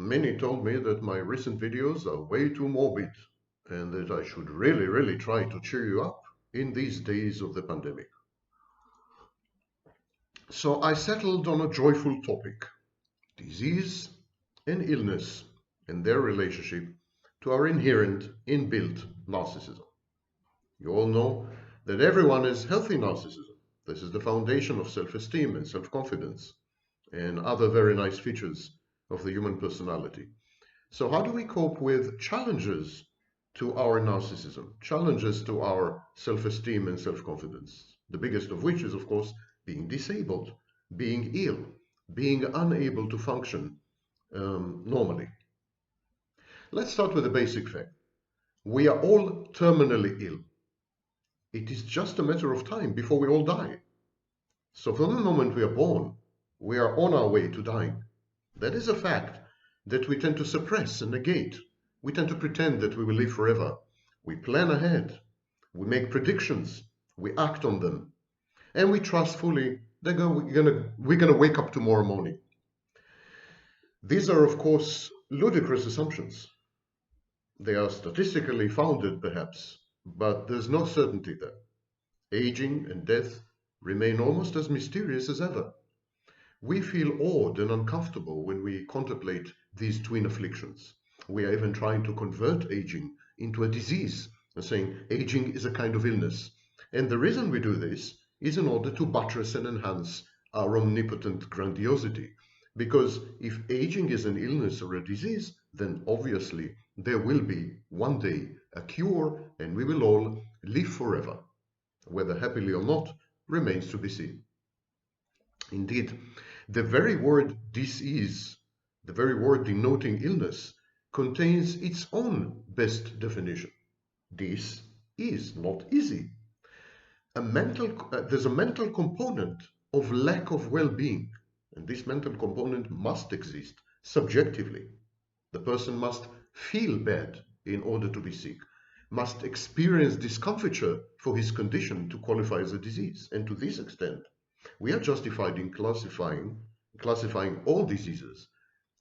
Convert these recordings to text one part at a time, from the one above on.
Many told me that my recent videos are way too morbid and that I should really try to cheer you up in these days of the pandemic. So I settled on a joyful topic: disease and illness and their relationship to our inherent, inbuilt narcissism. You all know that everyone has healthy narcissism. This is the foundation of self-esteem and self-confidence and other very nice features of the human personality. So how do we cope with challenges to our narcissism, challenges to our self-esteem and self-confidence? The biggest of which is, of course, being disabled, being ill, being unable to function normally. Let's start with a basic fact. We are all terminally ill. It is just a matter of time before we all die. So from the moment we are born, we are on our way to dying. That is a fact that we tend to suppress and negate. We tend to pretend that we will live forever. We plan ahead. We make predictions. We act on them. And we trust fully that we're gonna wake up tomorrow morning. These are, of course, ludicrous assumptions. They are statistically founded, perhaps, but there's no certainty there. Aging and death remain almost as mysterious as ever. We feel awed and uncomfortable when we contemplate these twin afflictions. We are even trying to convert aging into a disease, and saying aging is a kind of illness. And the reason we do this is in order to buttress and enhance our omnipotent grandiosity. Because if aging is an illness or a disease, then obviously there will be one day a cure and we will all live forever. Whether happily or not remains to be seen. Indeed, the very word disease, the very word denoting illness, contains its own best definition. This is not easy. There's a mental component of lack of well-being, and this mental component must exist subjectively. The person must feel bad in order to be sick, must experience discomfiture for his condition to qualify as a disease. And to this extent, we are justified in classifying all diseases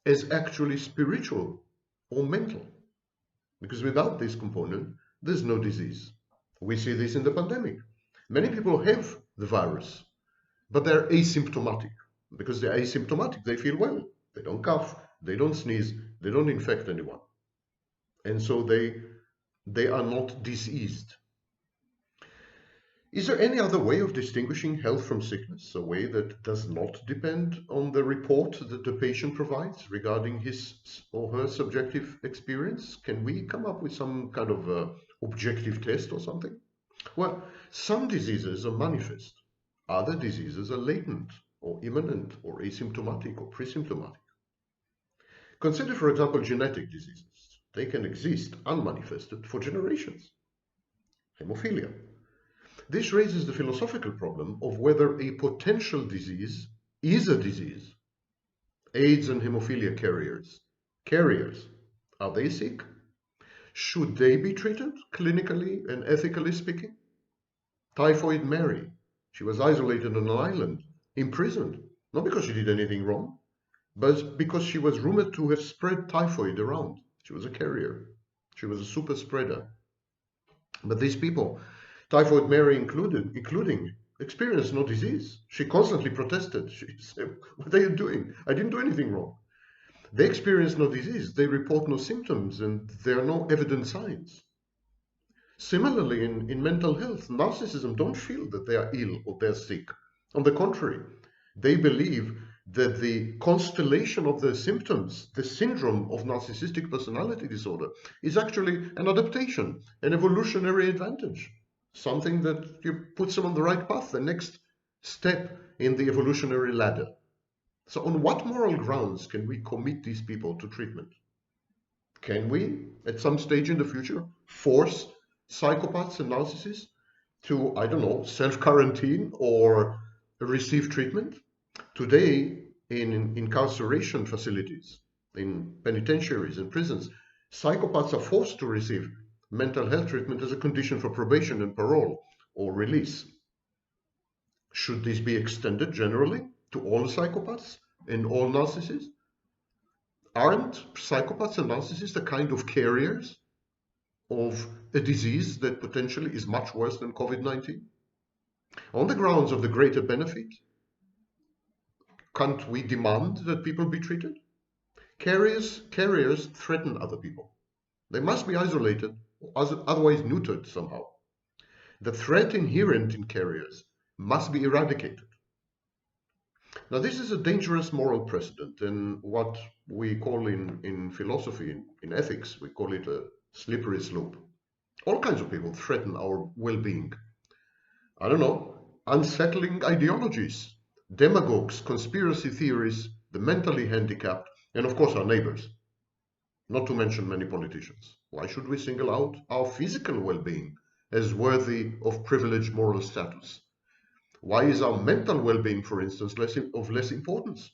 as actually spiritual or mental. Because without this component, there's no disease. We see this in the pandemic. Many people have the virus, but they're asymptomatic. Because they're asymptomatic, they feel well. They don't cough, they don't sneeze, they don't infect anyone. And so they are not diseased. Is there any other way of distinguishing health from sickness, a way that does not depend on the report that the patient provides regarding his or her subjective experience? Can we come up with some kind of objective test or something? Well, some diseases are manifest. Other diseases are latent or imminent or asymptomatic or presymptomatic. Consider, for example, genetic diseases. They can exist unmanifested for generations. Hemophilia. This raises the philosophical problem of whether a potential disease is a disease. AIDS and hemophilia carriers, are they sick? Should they be treated clinically and ethically speaking? Typhoid Mary, she was isolated on an island, imprisoned, not because she did anything wrong, but because she was rumored to have spread typhoid around. She was a carrier. She was a super spreader. But these people, Typhoid Mary including, experienced no disease. She constantly protested. She said, "What are you doing? I didn't do anything wrong." They experience no disease. They report no symptoms, and there are no evident signs. Similarly, in mental health, narcissism don't feel that they are ill or they're sick. On the contrary, they believe that the constellation of their symptoms, the syndrome of narcissistic personality disorder, is actually an adaptation, an evolutionary advantage. Something that puts them on the right path, the next step in the evolutionary ladder. So on what moral grounds can we commit these people to treatment? Can we, at some stage in the future, force psychopaths and narcissists to, I don't know, self-quarantine or receive treatment? Today, in incarceration facilities, in penitentiaries and prisons, psychopaths are forced to receive mental health treatment as a condition for probation and parole or release. Should this be extended generally to all psychopaths and all narcissists? Aren't psychopaths and narcissists a kind of carriers of a disease that potentially is much worse than COVID-19? On the grounds of the greater benefit, can't we demand that people be treated? Carriers threaten other people. They must be isolated, otherwise neutered somehow. The threat inherent in carriers must be eradicated. Now, this is a dangerous moral precedent, and what we call in philosophy, in ethics, we call it a slippery slope. All kinds of people threaten our well-being. I don't know, unsettling ideologies, demagogues, conspiracy theories, the mentally handicapped, and of course our neighbors, not to mention many politicians. Why should we single out our physical well-being as worthy of privileged moral status? Why is our mental well-being, for instance, of less importance?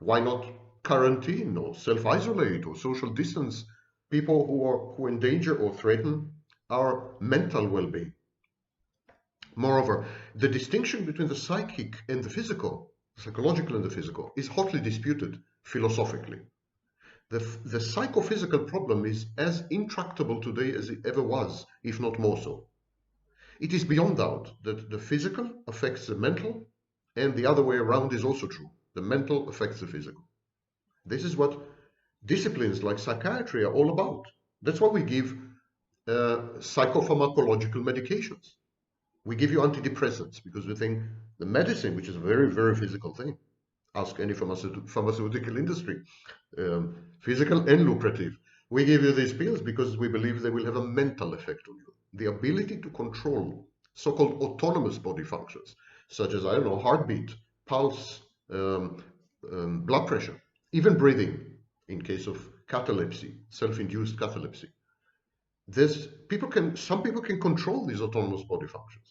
Why not quarantine or self-isolate or social distance people who endanger or threaten our mental well-being? Moreover, the distinction between the psychic and the physical, psychological and the physical, is hotly disputed philosophically. The psychophysical problem is as intractable today as it ever was, if not more so. It is beyond doubt that the physical affects the mental, and the other way around is also true. The mental affects the physical. This is what disciplines like psychiatry are all about. That's why we give psychopharmacological medications. We give you antidepressants because we think the medicine, which is a very, very physical thing, ask any pharmaceutical industry, physical and lucrative. We give you these pills because we believe they will have a mental effect on you. The ability to control so-called autonomous body functions, such as, I don't know, heartbeat, pulse, blood pressure, even breathing in case of catalepsy, self-induced catalepsy. Some people can control these autonomous body functions.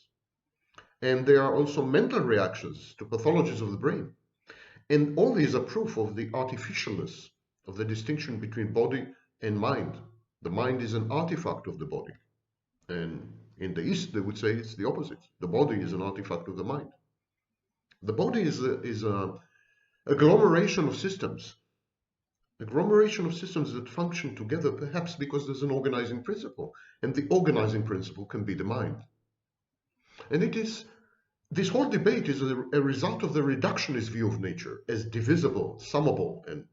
And there are also mental reactions to pathologies of the brain. And all these are proof of the artificialness of the distinction between body and mind. The mind is an artifact of the body. And in the East, they would say it's the opposite. The body is an artifact of the mind. The body is a agglomeration of systems. Agglomeration of systems that function together, perhaps because there's an organizing principle. And the organizing principle can be the mind. And this whole debate is a result of the reductionist view of nature as divisible, summable, and,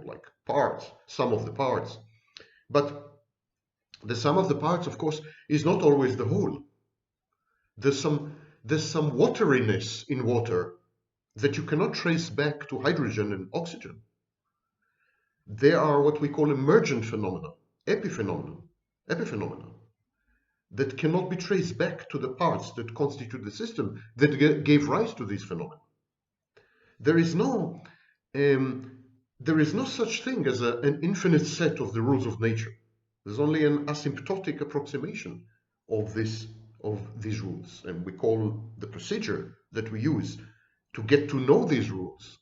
like parts, sum of the parts. But the sum of the parts, of course, is not always the whole. There's some wateriness in water that you cannot trace back to hydrogen and oxygen. There are what we call emergent phenomena, epiphenomena, that cannot be traced back to the parts that constitute the system that gave rise to these phenomena. There is no such thing as an infinite set of the rules of nature. There's only an asymptotic approximation of these rules, and we call the procedure that we use to get to know these rules,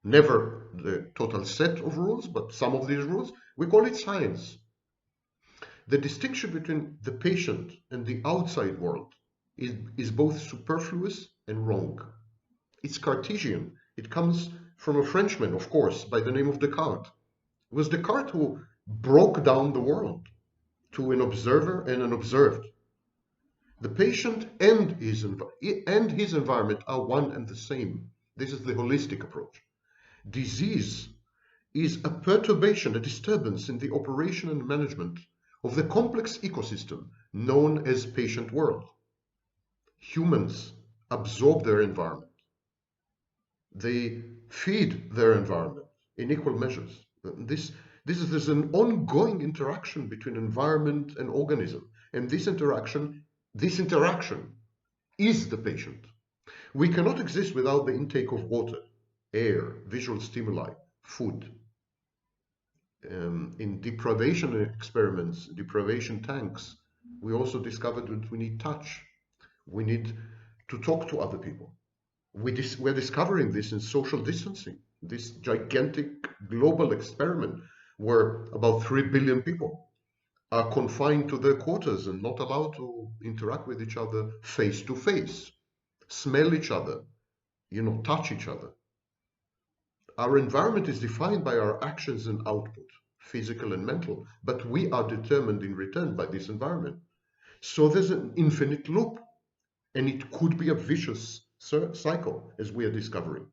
never the total set of rules, but some of these rules, we call it science. The distinction between the patient and the outside world is both superfluous and wrong. It's Cartesian. It comes from a Frenchman, of course, by the name of Descartes. It was Descartes who broke down the world to an observer and an observed. The patient and his environment are one and the same. This is the holistic approach. Disease is a perturbation, a disturbance in the operation and management of the complex ecosystem known as patient world. Humans absorb their environment. They feed their environment in equal measures. There's an ongoing interaction between environment and organism, and this interaction is the patient. We cannot exist without the intake of water, air, visual stimuli, food. In deprivation experiments, deprivation tanks, we also discovered that we need touch. We need to talk to other people. We're discovering this in social distancing, this gigantic global experiment where about 3 billion people are confined to their quarters and not allowed to interact with each other face to face, smell each other, touch each other. Our environment is defined by our actions and output, physical and mental, but we are determined in return by this environment. So there's an infinite loop, and it could be a vicious cycle, as we are discovering.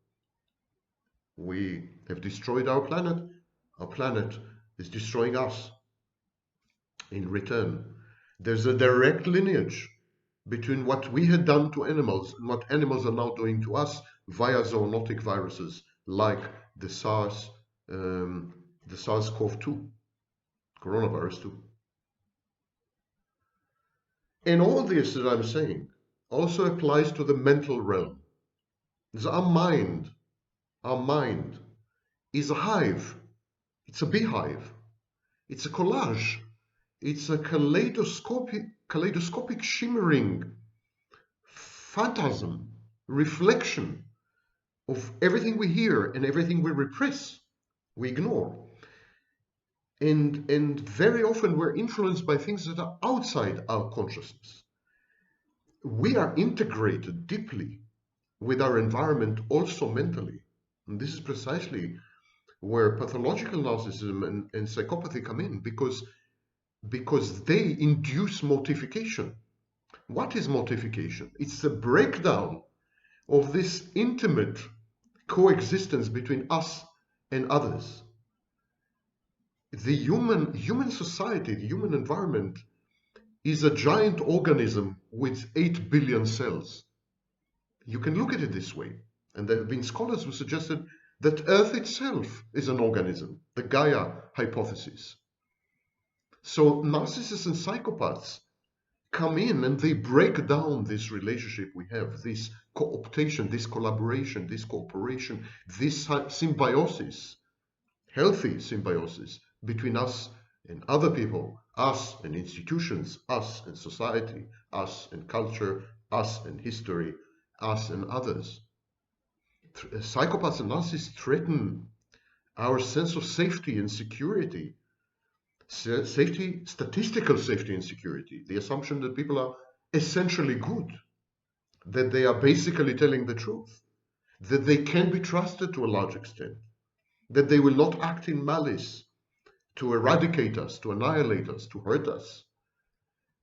We have destroyed our planet is destroying us in return. There's a direct lineage between what we had done to animals and what animals are now doing to us via zoonotic viruses like the SARS-CoV-2, coronavirus 2. And all this that I'm saying also applies to the mental realm. Our mind is a hive. It's a beehive. It's a collage. It's a kaleidoscopic shimmering phantasm, reflection of everything we hear and everything we repress, we ignore. And very often we're influenced by things that are outside our consciousness. We are integrated deeply with our environment also mentally. And this is precisely where pathological narcissism and psychopathy come in, because they induce mortification. What is mortification? It's the breakdown of this intimate coexistence between us and others. The human society, the human environment, is a giant organism with 8 billion cells. You can look at it this way. And there have been scholars who suggested that Earth itself is an organism, the Gaia hypothesis. So narcissists and psychopaths come in and they break down this relationship we have, this cooptation, this collaboration, this cooperation, this symbiosis, healthy symbiosis between us and other people, us and institutions, us and society, us and culture, us and history, us and others. Psychopaths and narcissists threaten our sense of safety and security. Safety, statistical safety and security, the assumption that people are essentially good, that they are basically telling the truth, that they can be trusted to a large extent, that they will not act in malice to eradicate us, to annihilate us, to hurt us.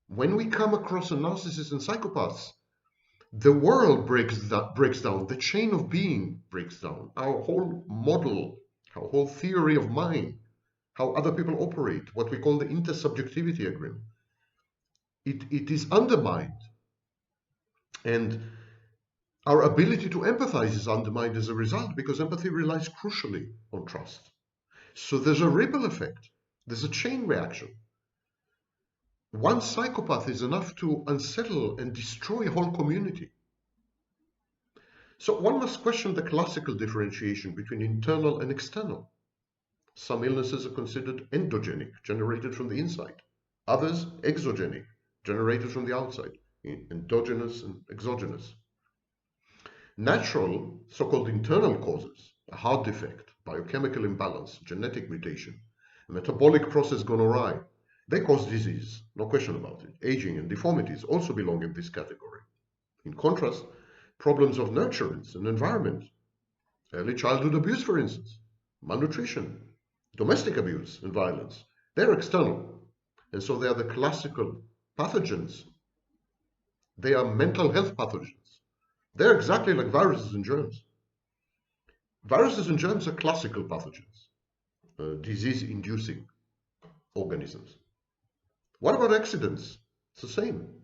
When we come across a narcissist and psychopaths, the world breaks down, the chain of being breaks down, our whole model, our whole theory of mind, how other people operate, what we call the intersubjectivity agreement. It is undermined. And our ability to empathize is undermined as a result, because empathy relies crucially on trust. So there's a ripple effect. There's a chain reaction. One psychopath is enough to unsettle and destroy a whole community. So one must question the classical differentiation between internal and external. Some illnesses are considered endogenic, generated from the inside. Others, exogenic, generated from the outside, endogenous and exogenous. Natural, so-called internal causes, a heart defect, biochemical imbalance, genetic mutation, a metabolic process gone awry, they cause disease, no question about it. Aging and deformities also belong in this category. In contrast, problems of nurturance and environment, early childhood abuse, for instance, malnutrition, domestic abuse and violence, they're external. And so they are the classical pathogens. They are mental health pathogens. They're exactly like viruses and germs. Viruses and germs are classical pathogens, disease-inducing organisms. What about accidents? It's the same.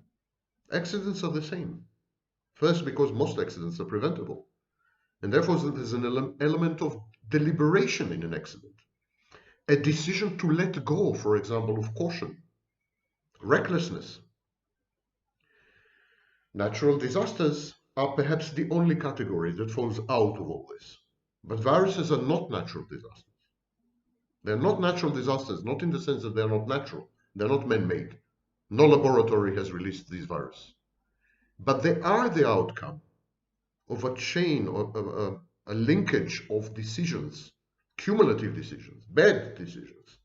Accidents are the same. First, because most accidents are preventable. And therefore, there's an element of deliberation in an accident. A decision to let go, for example, of caution, recklessness. Natural disasters are perhaps the only category that falls out of all this. But viruses are not natural disasters. They're not natural disasters, not in the sense that they're not natural. They're not man-made. No laboratory has released these viruses. But they are the outcome of a chain, or a linkage of decisions, cumulative decisions, bad decisions,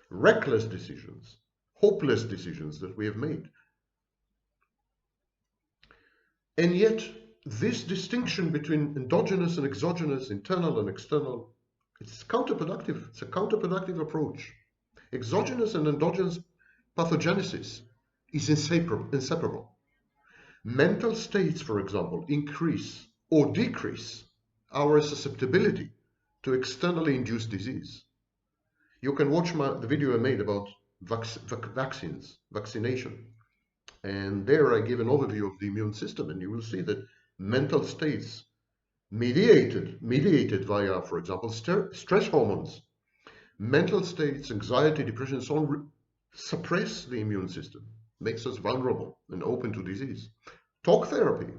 reckless decisions, hopeless decisions that we have made. And yet, this distinction between endogenous and exogenous, internal and external, it's counterproductive. It's a counterproductive approach. Exogenous and endogenous pathogenesis is inseparable. Mental states, for example, increase or decrease our susceptibility to externally induced disease. You can watch the video I made about vaccination. And there I give an overview of the immune system, and you will see that mental states mediated via, for example, stress hormones, mental states, anxiety, depression, and so on, suppress the immune system, makes us vulnerable and open to disease. Talk therapy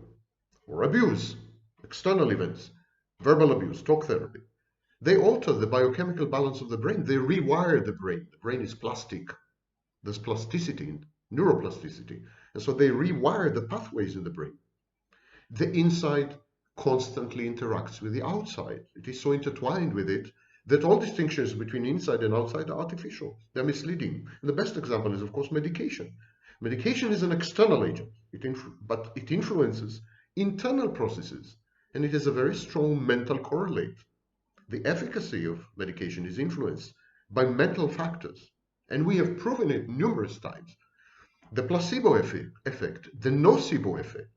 or abuse, external events, verbal abuse, talk therapy, they alter the biochemical balance of the brain. They rewire the brain. The brain is plastic. There's plasticity, neuroplasticity. And so they rewire the pathways in the brain. The inside constantly interacts with the outside. It is so intertwined with it that all distinctions between inside and outside are artificial. They're misleading. And the best example is, of course, medication. Medication is an external agent, but it influences internal processes, and it has a very strong mental correlate. The efficacy of medication is influenced by mental factors, and we have proven it numerous times. The placebo effect, the nocebo effect.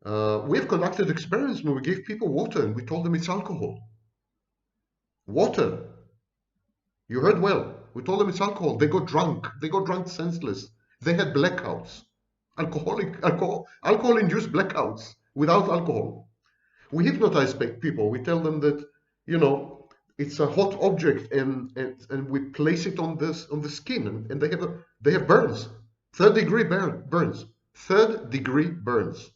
We have conducted experiments where we gave people water and we told them it's alcohol. Water. You heard well. We told them it's alcohol. They got drunk. They got drunk senseless. They had blackouts. Alcohol-induced blackouts without alcohol. We hypnotize people. We tell them that, you know, it's a hot object and we place it on the skin and they have burns. Third-degree burns. Third-degree burns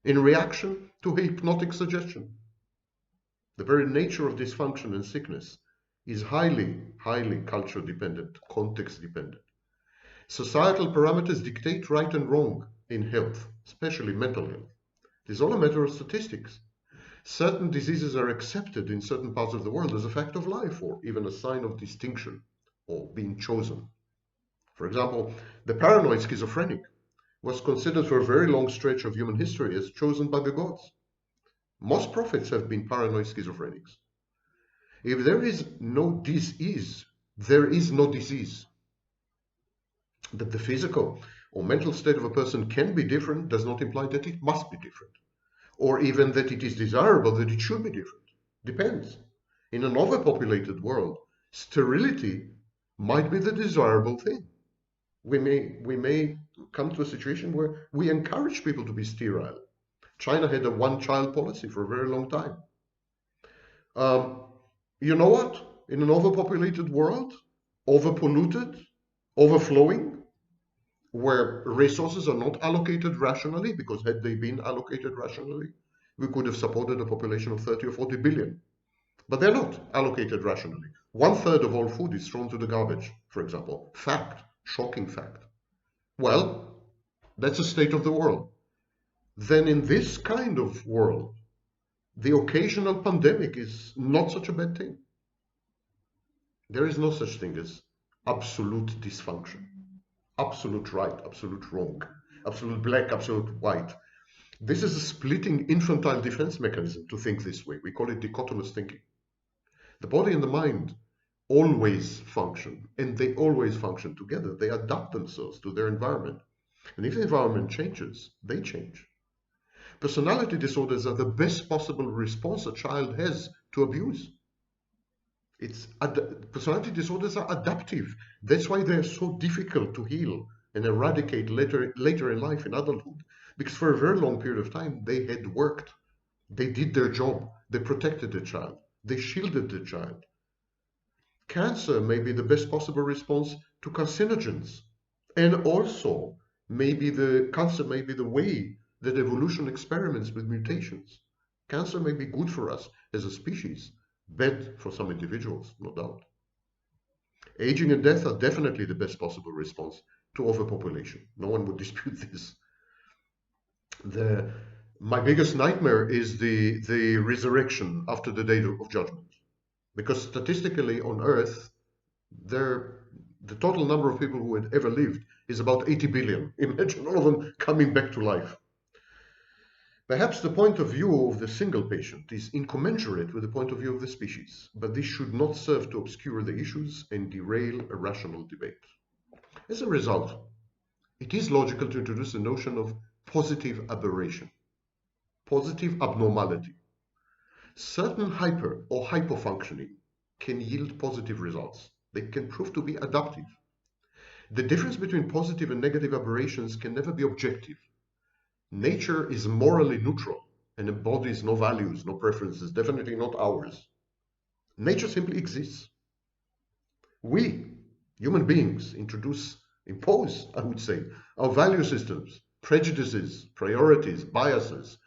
in reaction to hypnotic suggestion. The very nature of dysfunction and sickness is highly, highly culture dependent, context dependent. Societal parameters dictate right and wrong in health, especially mental health. It is all a matter of statistics. Certain diseases are accepted in certain parts of the world as a fact of life or even a sign of distinction or being chosen. For example, the paranoid schizophrenic was considered for a very long stretch of human history as chosen by the gods. Most prophets have been paranoid schizophrenics. If there is no disease, there is no disease. That the physical or mental state of a person can be different does not imply that it must be different, or even that it is desirable that it should be different. Depends. In an overpopulated world, sterility might be the desirable thing. We may come to a situation where we encourage people to be sterile. China had a one-child policy for a very long time. You know what? In an overpopulated world, overpolluted, overflowing, where resources are not allocated rationally, because had they been allocated rationally, we could have supported a population of 30 or 40 billion. But they're not allocated rationally. 1/3 of all food is thrown to the garbage, for example. Fact, shocking fact. Well, that's the state of the world. Then in this kind of world, the occasional pandemic is not such a bad thing. There is no such thing as absolute dysfunction. Absolute right, absolute wrong, absolute black, absolute white. This is a splitting infantile defense mechanism to think this way. We call it dichotomous thinking. The body and the mind always function, and they always function together. They adapt themselves to their environment. And if the environment changes, they change. Personality disorders are the best possible response a child has to abuse. Personality disorders are adaptive. That's why they're so difficult to heal and eradicate later in life, in adulthood. Because for a very long period of time, they had worked. They did their job. They protected the child. They shielded the child. Cancer may be the best possible response to carcinogens. And also, cancer may be the way that evolution experiments with mutations. Cancer may be good for us as a species, bad for some individuals, no doubt. Aging and death are definitely the best possible response to overpopulation. No one would dispute this. My biggest nightmare is the resurrection after the day of judgment. Because statistically on Earth, the total number of people who had ever lived is about 80 billion. Imagine all of them coming back to life. Perhaps the point of view of the single patient is incommensurate with the point of view of the species, but this should not serve to obscure the issues and derail a rational debate. As a result, it is logical to introduce the notion of positive aberration, positive abnormality. Certain hyper or hypofunctioning can yield positive results. They can prove to be adaptive. The difference between positive and negative aberrations can never be objective. Nature is morally neutral and embodies no values, no preferences, definitely not ours. Nature simply exists. We, human beings, impose, I would say, our value systems, prejudices, priorities, biases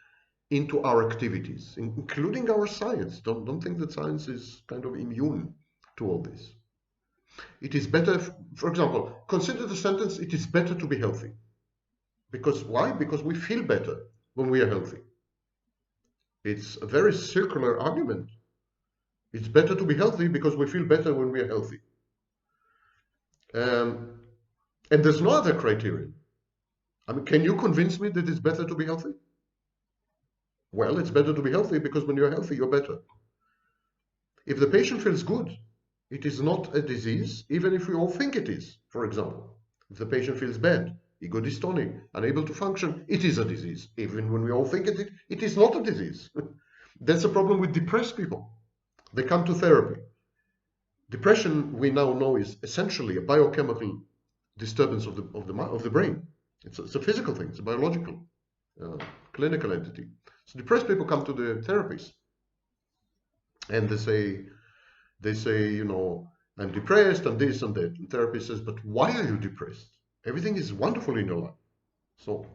into our activities, including our science. Don't think that science is kind of immune to all this. It is better, for example, consider the sentence, it is better to be healthy. Because why? Because we feel better when we are healthy. It's a very circular argument. It's better to be healthy because we feel better when we are healthy. And there's no other criterion. I mean, can you convince me that it's better to be healthy? Well, it's better to be healthy because when you're healthy, you're better. If the patient feels good, it is not a disease, even if we all think it is, for example. If the patient feels bad, ego dystonic, unable to function, it is a disease. Even when we all think it is not a disease. That's a problem with depressed people. They come to therapy. Depression, we now know, is essentially a biochemical disturbance of the brain. It's a physical thing. It's a biological, clinical entity. So depressed people come to the therapists, and they say, you know, I'm depressed, I'm this and that. And the therapist says, but why are you depressed? Everything is wonderful in your life. So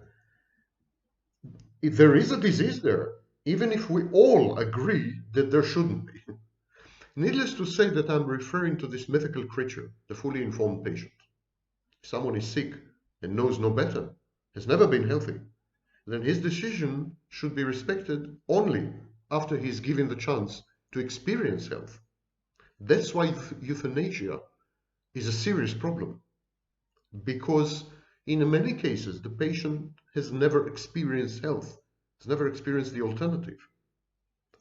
if there is a disease there, even if we all agree that there shouldn't be. Needless to say that I'm referring to this mythical creature, the fully informed patient. If someone is sick and knows no better, has never been healthy, then his decision should be respected only after he's given the chance to experience health. That's why euthanasia is a serious problem, because in many cases the patient has never experienced health, has never experienced the alternative,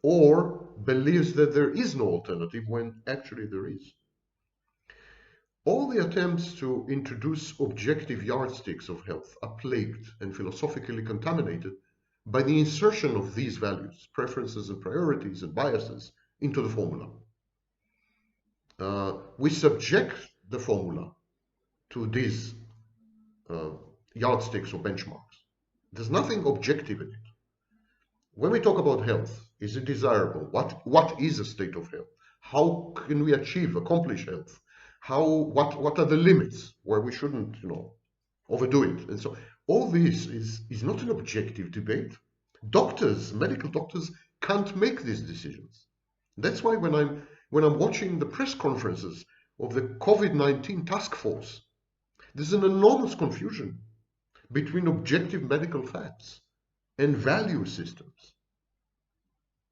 or believes that there is no alternative when actually there is. All the attempts to introduce objective yardsticks of health are plagued and philosophically contaminated by the insertion of these values, preferences and priorities and biases into the formula. We subject the formula to these yardsticks or benchmarks. There's nothing objective in it. When we talk about health, is it desirable? What is a state of health? How can we accomplish health? What are the limits where we shouldn't, overdo it? And so all this is not an objective debate. Medical doctors can't make these decisions. That's why when I'm watching the press conferences of the COVID-19 task force, there's an enormous confusion between objective medical facts and value systems.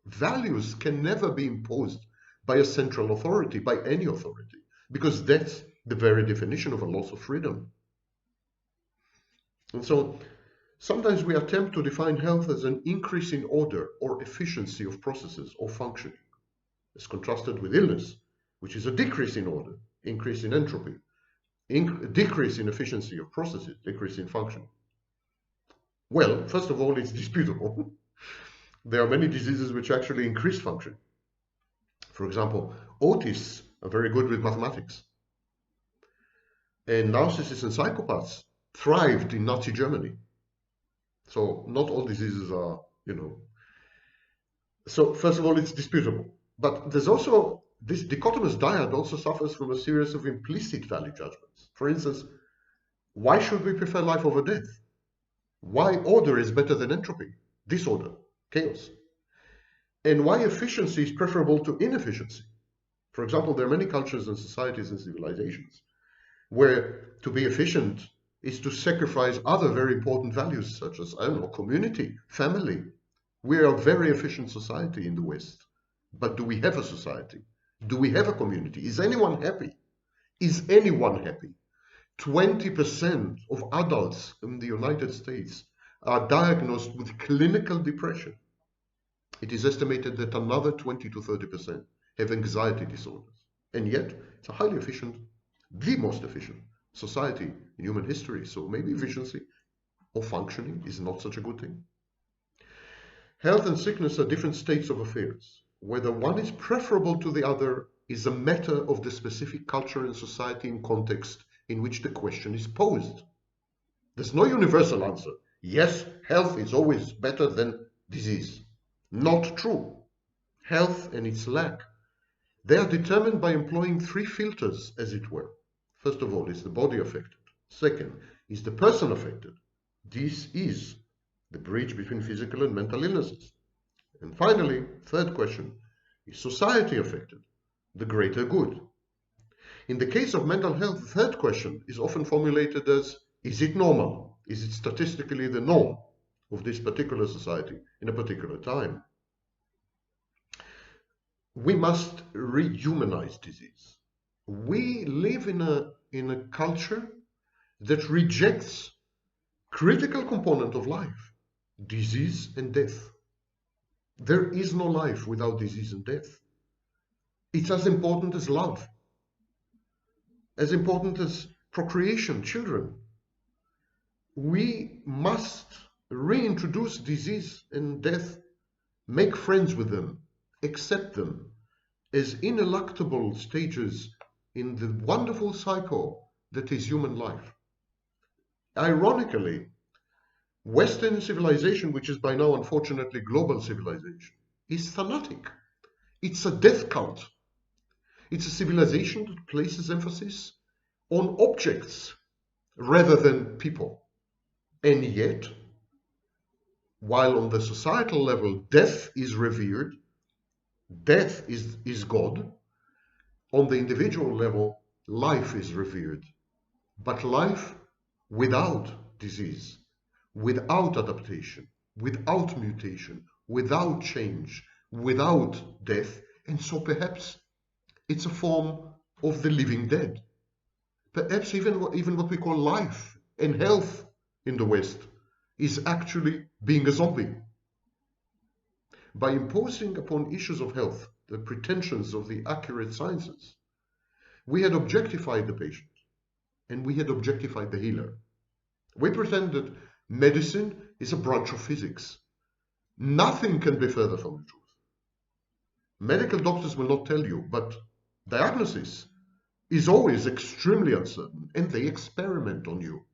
Values can never be imposed by a central authority, by any authority, because that's the very definition of a loss of freedom. And so sometimes we attempt to define health as an increase in order or efficiency of processes or functioning, as contrasted with illness, which is a decrease in order, increase in entropy, decrease in efficiency of processes, decrease in function. Well, first of all, it's disputable. There are many diseases which actually increase function. For example, autists are very good with mathematics. And narcissists and psychopaths thrived in Nazi Germany. So not all diseases are, So first of all, it's disputable. But there's also, this dichotomous dyad also suffers from a series of implicit value judgments. For instance, why should we prefer life over death? Why order is better than entropy, disorder, chaos? And why efficiency is preferable to inefficiency? For example, there are many cultures and societies and civilizations where to be efficient is to sacrifice other very important values such as, community, family. We are a very efficient society in the West. But do we have a society? Do we have a community? Is anyone happy? Is anyone happy? 20% of adults in the United States are diagnosed with clinical depression. It is estimated that another 20 to 30% have anxiety disorders. And yet, it's a highly efficient, the most efficient society in human history. So maybe efficiency or functioning is not such a good thing. Health and sickness are different states of affairs. Whether one is preferable to the other is a matter of the specific culture and society and context in which the question is posed. There's no universal answer. Yes, health is always better than disease. Not true. Health and its lack, they are determined by employing three filters, as it were. First of all, is the body affected? Second, is the person affected? This is the bridge between physical and mental illnesses. And finally, third question, is society affected? The greater good. In the case of mental health, the third question is often formulated as, is it normal? Is it statistically the norm of this particular society in a particular time? We must rehumanize disease. We live in a culture that rejects critical component of life, disease and death. There is no life without disease and death. It's as important as love, as important as procreation, children. We must reintroduce disease and death, make friends with them, accept them as ineluctable stages in the wonderful cycle that is human life. Ironically, Western civilization, which is by now unfortunately global civilization, is thanatic. It's a death cult. It's a civilization that places emphasis on objects rather than people. And yet, while on the societal level death is revered, death is God, on the individual level life is revered. But life without disease, without adaptation, without mutation, without change, without death, and so perhaps it's a form of the living dead. Perhaps even what we call life and health in the West is actually being a zombie. By imposing upon issues of health the pretensions of the accurate sciences, we had objectified the patient and we had objectified the healer. We pretend that medicine is a branch of physics. Nothing can be further from the truth. Medical doctors will not tell you, but diagnosis is always extremely uncertain, and they experiment on you.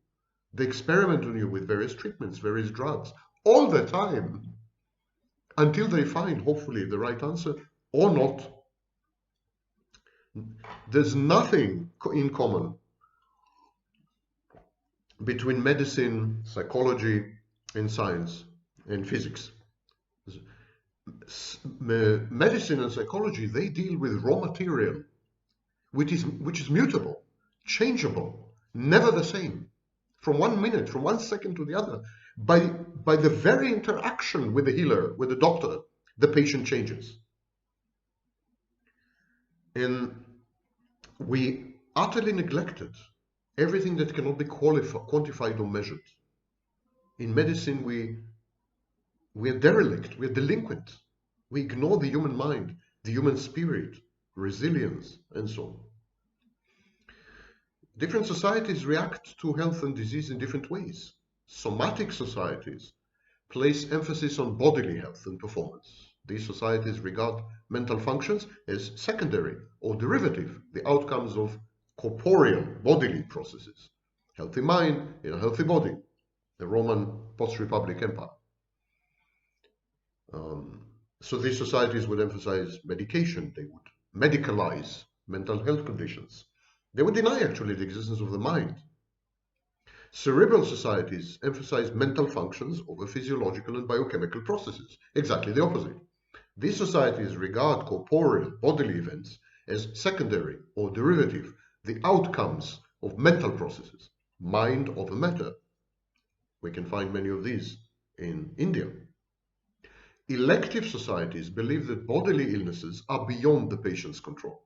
They experiment on you with various treatments, various drugs, all the time, until they find, hopefully, the right answer, or not. There's nothing in common between medicine, psychology, and science, and physics. Medicine and psychology, they deal with raw material, which is mutable, changeable, never the same, from 1 minute, from 1 second to the other. By the very interaction with the healer, with the doctor, the patient changes. And we utterly neglected everything that cannot be quantified or measured. In medicine, we are derelict, we are delinquent. We ignore the human mind, the human spirit, resilience, and so on. Different societies react to health and disease in different ways. Somatic societies place emphasis on bodily health and performance. These societies regard mental functions as secondary or derivative, the outcomes of corporeal bodily processes. Healthy mind in a healthy body, the Roman post-Republic Empire. So these societies would emphasize medication. They would medicalize mental health conditions. They would deny actually the existence of the mind. Cerebral societies emphasize mental functions over physiological and biochemical processes. Exactly the opposite. These societies regard corporeal bodily events as secondary or derivative, the outcomes of mental processes, mind over matter. We can find many of these in India. Elective societies believe that bodily illnesses are beyond the patient's control,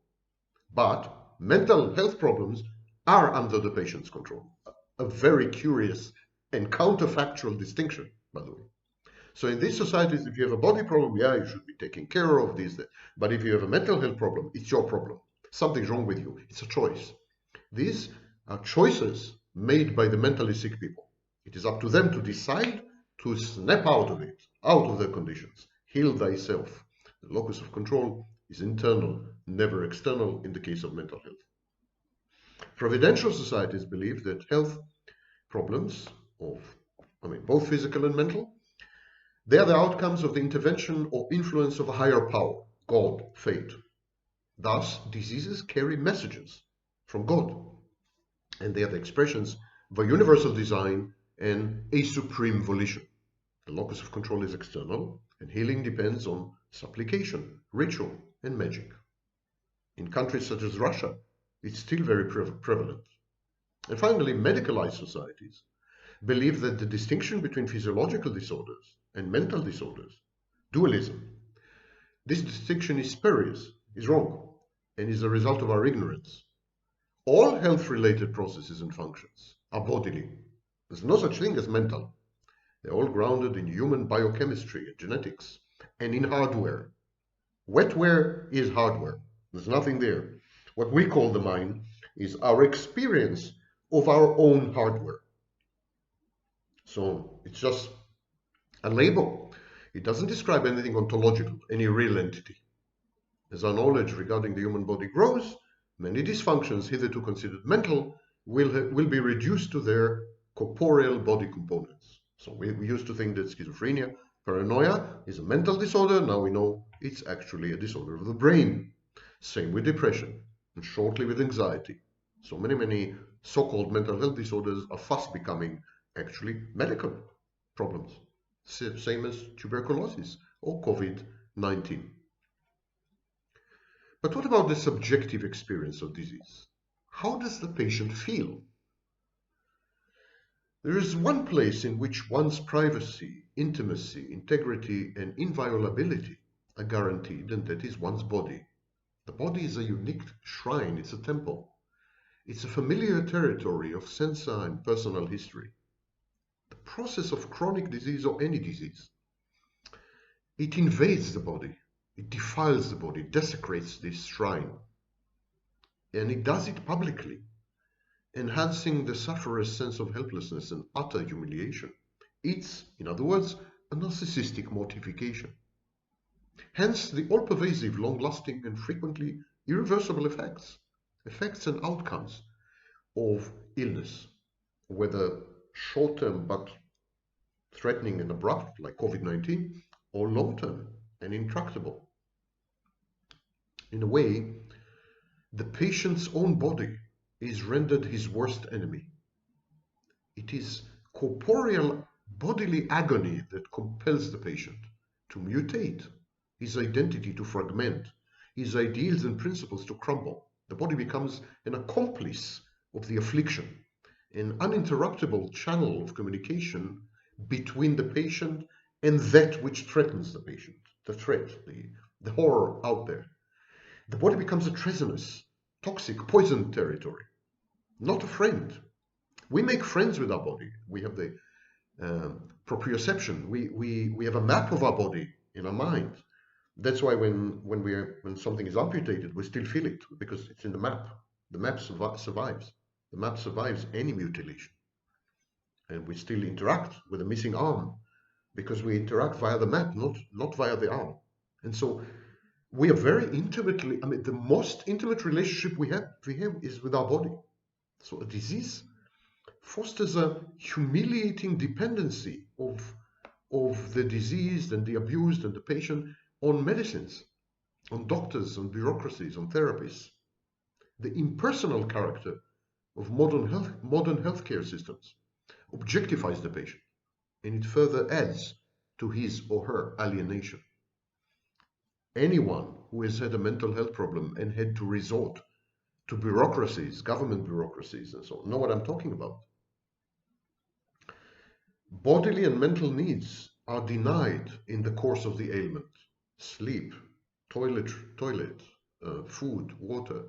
but mental health problems are under the patient's control. A very curious and counterfactual distinction, by the way. So in these societies, if you have a body problem, yeah, you should be taking care of this. But if you have a mental health problem, it's your problem. Something's wrong with you. It's a choice. These are choices made by the mentally sick people. It is up to them to decide to snap out of it, out of their conditions. Heal thyself. The locus of control is internal, never external in the case of mental health. Providential societies believe that health problems both physical and mental, they are the outcomes of the intervention or influence of a higher power, God, fate. Thus, diseases carry messages from God, and they are the expressions of a universal design and a supreme volition. The locus of control is external, and healing depends on supplication, ritual, and magic. In countries such as Russia, it's still very prevalent. And finally, medicalized societies believe that the distinction between physiological disorders and mental disorders, dualism, this distinction is spurious, is wrong, and is a result of our ignorance. All health-related processes and functions are bodily. There's no such thing as mental. They're all grounded in human biochemistry and genetics and in hardware. Wetware is hardware. There's nothing there. What we call the mind is our experience of our own hardware. So it's just a label. It doesn't describe anything ontological, any real entity. As our knowledge regarding the human body grows, many dysfunctions hitherto considered mental will be reduced to their corporeal body components. So we used to think that schizophrenia, paranoia is a mental disorder. Now we know it's actually a disorder of the brain. Same with depression, and shortly with anxiety. So many so-called mental health disorders are fast becoming actually medical problems. Same as tuberculosis or COVID-19. But what about the subjective experience of disease? How does the patient feel? There is one place in which one's privacy, intimacy, integrity, and inviolability are guaranteed, and that is one's body. The body is a unique shrine, it's a temple. It's a familiar territory of sensor and personal history. The process of chronic disease or any disease, it invades the body, it defiles the body, desecrates this shrine. And it does it publicly, enhancing the sufferer's sense of helplessness and utter humiliation. It's, in other words, a narcissistic mortification. Hence the all-pervasive, long-lasting, and frequently irreversible effects and outcomes of illness, whether short-term but threatening and abrupt, like COVID-19, or long-term and intractable. In a way, the patient's own body is rendered his worst enemy. It is corporeal bodily agony that compels the patient to mutate, his identity to fragment, his ideals and principles to crumble. The body becomes an accomplice of the affliction, an uninterruptible channel of communication between the patient and that which threatens the patient, the threat, the horror out there. The body becomes a treasonous, toxic, poison territory, not a friend. We make friends with our body. We have the proprioception. We have a map of our body in our mind. That's why when something is amputated, we still feel it because it's in the map. The map survives. The map survives any mutilation. And we still interact with a missing arm because we interact via the map, not via the arm. And so we are very intimately, the most intimate relationship we have is with our body. So a disease fosters a humiliating dependency of the diseased and the abused and the patient on medicines, on doctors, on bureaucracies, on therapists. The impersonal character of modern healthcare systems objectifies the patient, and it further adds to his or her alienation. Anyone who has had a mental health problem and had to resort to bureaucracies, government bureaucracies, and so on, know what I'm talking about. Bodily and mental needs are denied in the course of the ailment. Sleep, toilet, food, water.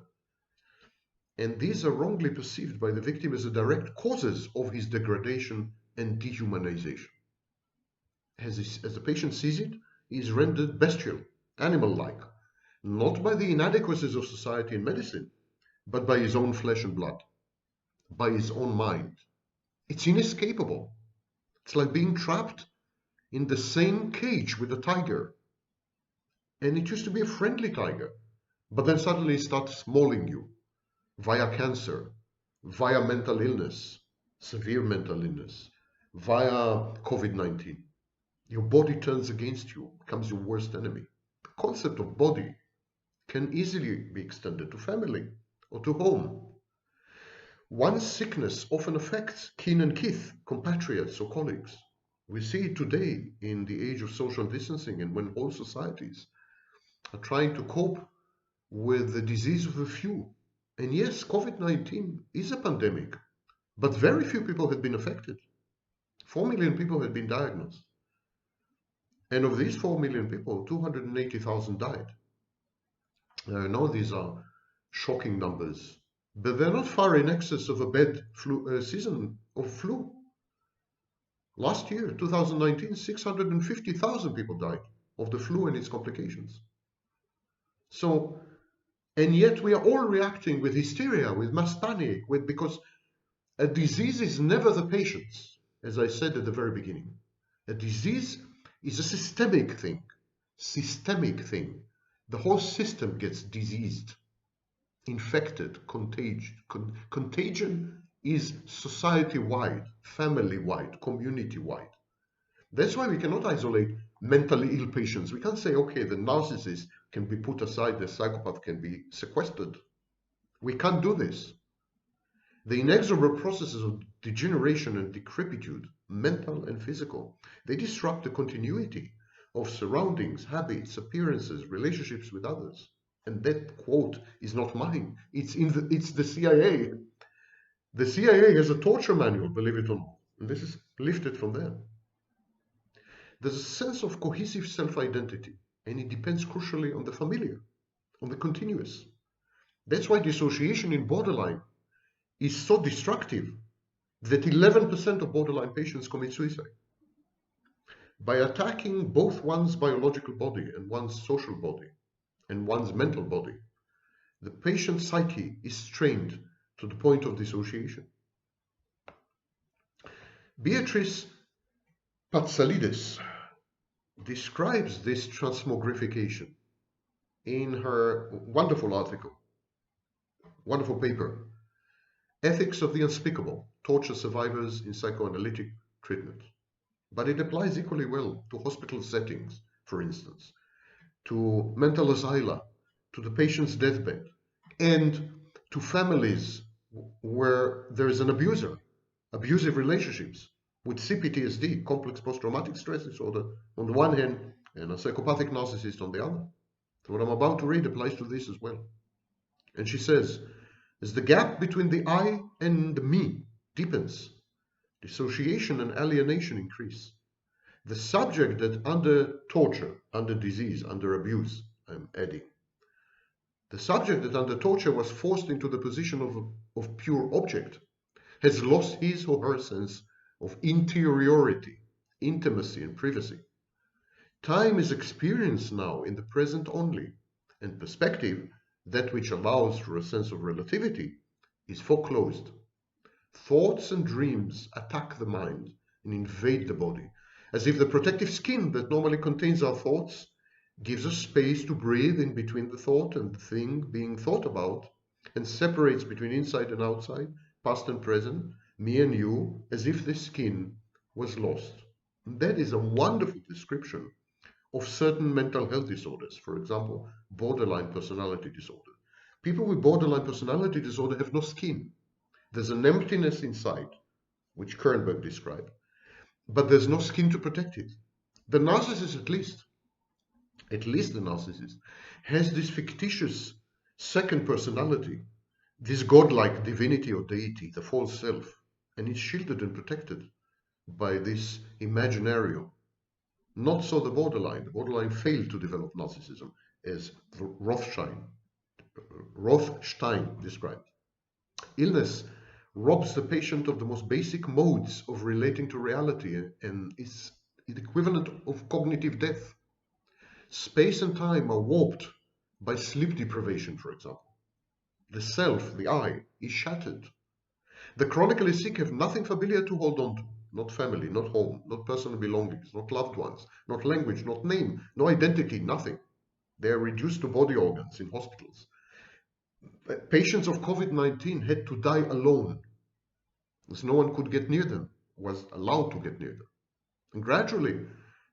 And these are wrongly perceived by the victim as the direct causes of his degradation and dehumanization. As the patient sees it, he is rendered bestial, animal-like, not by the inadequacies of society and medicine, but by his own flesh and blood, by his own mind. It's inescapable. It's like being trapped in the same cage with a tiger. And it used to be a friendly tiger, but then suddenly it starts mauling you via cancer, via mental illness, severe mental illness, via COVID-19. Your body turns against you, becomes your worst enemy. The concept of body can easily be extended to family or to home. One's sickness often affects kin and kith, compatriots or colleagues. We see it today in the age of social distancing and when whole societies are trying to cope with the disease of a few. And yes, COVID-19 is a pandemic, but very few people have been affected. 4 million people have been diagnosed. And of these 4 million people, 280,000 died. I know these are shocking numbers, but they're not far in excess of a bad season of flu. Last year, 2019, 650,000 people died of the flu and its complications. So, and yet we are all reacting with hysteria, with mass panic, because a disease is never the patient's, as I said at the very beginning. A disease is a systemic thing. The whole system gets diseased, infected, contagion is society-wide, family-wide, community-wide. That's why we cannot isolate mentally ill patients. We can't say, okay, the narcissist can be put aside, the psychopath can be sequestered. We can't do this. The inexorable processes of degeneration and decrepitude, mental and physical, they disrupt the continuity of surroundings, habits, appearances, relationships with others. And that quote is not mine. It's the CIA. The CIA has a torture manual, believe it or not. And this is lifted from there. There's a sense of cohesive self-identity, and it depends crucially on the familiar, on the continuous. That's why dissociation in borderline is so destructive that 11% of borderline patients commit suicide. By attacking both one's biological body and one's social body and one's mental body, the patient's psyche is strained to the point of dissociation. Beatrice Patsalidis describes this transmogrification in her wonderful article, wonderful paper, Ethics of the Unspeakable, Torture Survivors in Psychoanalytic Treatment. But it applies equally well to hospital settings, for instance, to mental asylum, to the patient's deathbed, and to families where there is an abuser, abusive relationships with CPTSD, complex post-traumatic stress disorder, on the one hand, and a psychopathic narcissist on the other. So what I'm about to read applies to this as well. And she says, as the gap between the I and the me deepens, dissociation and alienation increase. The subject that under torture, under disease, under abuse, I'm adding, the subject that under torture was forced into the position of pure object has lost his or her sense of interiority, intimacy, and privacy. Time is experienced now in the present only, and perspective, that which allows for a sense of relativity, is foreclosed. Thoughts and dreams attack the mind and invade the body, as if the protective skin that normally contains our thoughts gives us space to breathe in between the thought and the thing being thought about, and separates between inside and outside, past and present, me and you, as if the skin was lost. And that is a wonderful description of certain mental health disorders, for example, borderline personality disorder. People with borderline personality disorder have no skin. There's an emptiness inside, which Kernberg described, but there's no skin to protect it. The narcissist, at least the narcissist, has this fictitious second personality, this godlike divinity or deity, the false self, and it's shielded and protected by this imaginarium. Not so the borderline. The borderline failed to develop narcissism, as Rothstein described. Illness robs the patient of the most basic modes of relating to reality and is the equivalent of cognitive death. Space and time are warped by sleep deprivation, for example. The self, the I, is shattered. The chronically sick have nothing familiar to hold on to. Not family, not home, not personal belongings, not loved ones, not language, not name, no identity, nothing. They are reduced to body organs in hospitals. Patients of COVID-19 had to die alone, as no one could get near them, was allowed to get near them. And gradually,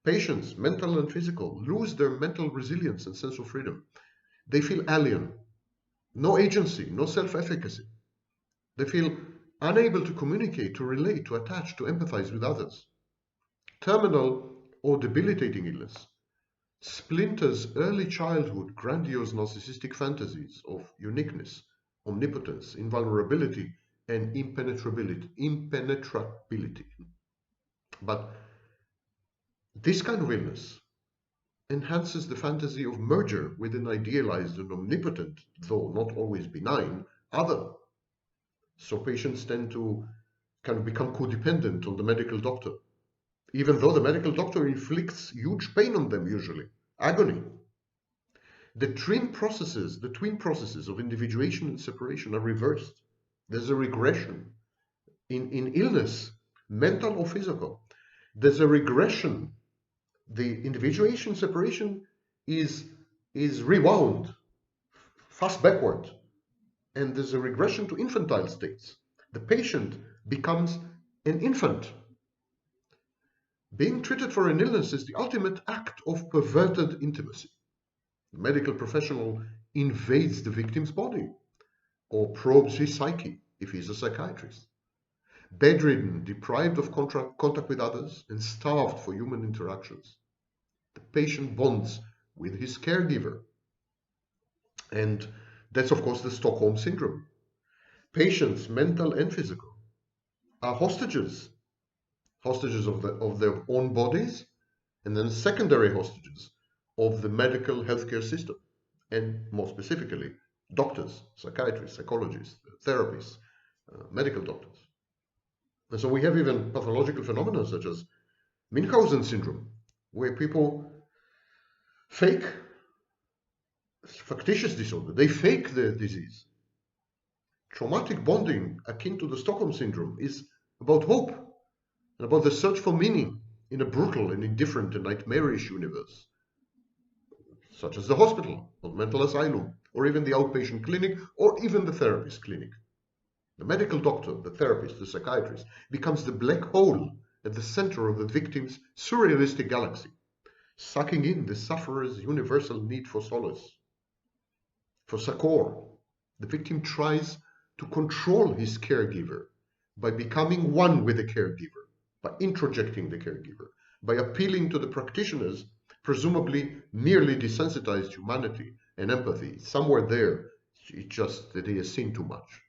patients, mental and physical, lose their mental resilience and sense of freedom. They feel alien, no agency, no self-efficacy. They feel unable to communicate, to relate, to attach, to empathize with others. Terminal or debilitating illness splinters early childhood grandiose narcissistic fantasies of uniqueness, omnipotence, invulnerability, and impenetrability. But this kind of illness enhances the fantasy of merger with an idealized and omnipotent, though not always benign, other. So patients tend to kind of become codependent on the medical doctor, even though the medical doctor inflicts huge pain on them, usually, agony. The twin processes of individuation and separation are reversed. There's a regression. In illness, mental or physical, there's a regression. The individuation separation is rewound, fast backward, and there's a regression to infantile states. The patient becomes an infant. Being treated for an illness is the ultimate act of perverted intimacy. The medical professional invades the victim's body or probes his psyche if he's a psychiatrist. Bedridden, deprived of contact with others, and starved for human interactions, the patient bonds with his caregiver. And that's, of course, the Stockholm Syndrome. Patients, mental and physical, are hostages of their own bodies, and then secondary hostages of the medical healthcare system, and more specifically, doctors, psychiatrists, psychologists, therapists, medical doctors. And so we have even pathological phenomena such as Munchausen syndrome, where people fake factitious disorder. They fake the disease. Traumatic bonding, akin to the Stockholm syndrome, is about hope and about the search for meaning in a brutal and indifferent and nightmarish universe, such as the hospital or mental asylum, or even the outpatient clinic, or even the therapist clinic. The medical doctor, the therapist, the psychiatrist becomes the black hole at the center of the victim's surrealistic galaxy, sucking in the sufferer's universal need for solace. For Sakor, the victim tries to control his caregiver by becoming one with the caregiver, by introjecting the caregiver, by appealing to the practitioner's presumably merely desensitized humanity and empathy. Somewhere there, it's just that he has seen too much.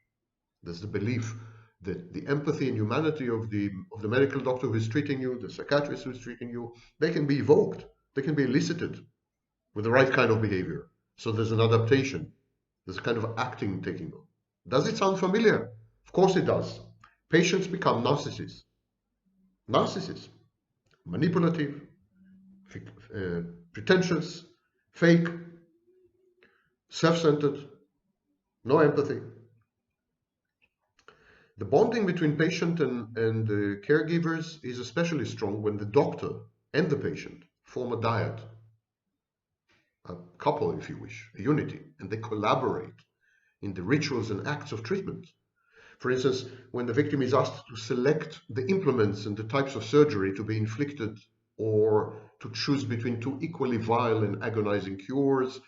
There's the belief that the empathy and humanity of the medical doctor who is treating you, the psychiatrist who is treating you, they can be evoked, they can be elicited with the right kind of behavior. So there's an adaptation, there's a kind of acting taking on. Does it sound familiar? Of course it does. Patients become narcissists. Narcissists, manipulative, pretentious, fake, self-centered, no empathy. The bonding between patient and the caregivers is especially strong when the doctor and the patient form a dyad, a couple, if you wish, a unity, and they collaborate in the rituals and acts of treatment. For instance, when the victim is asked to select the implements and the types of surgery to be inflicted, or to choose between two equally vile and agonizing cures,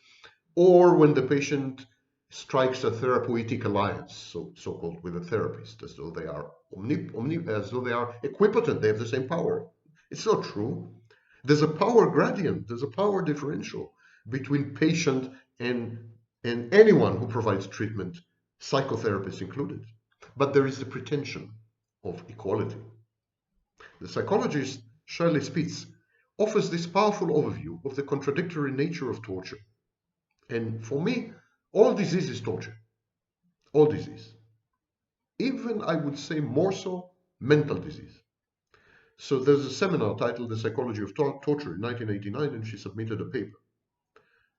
or when the patient strikes a therapeutic alliance, so-called, with a therapist, as though they are as though they are equipotent, they have the same power. It's not true. There's a power gradient, there's a power differential between patient and anyone who provides treatment, psychotherapists included. But there is the pretension of equality. The psychologist Shirley Spitz offers this powerful overview of the contradictory nature of torture. And for me, all disease is torture. All disease. even, I would say, more so, mental disease. So there's a seminar titled The Psychology of Torture in 1989, and she submitted a paper.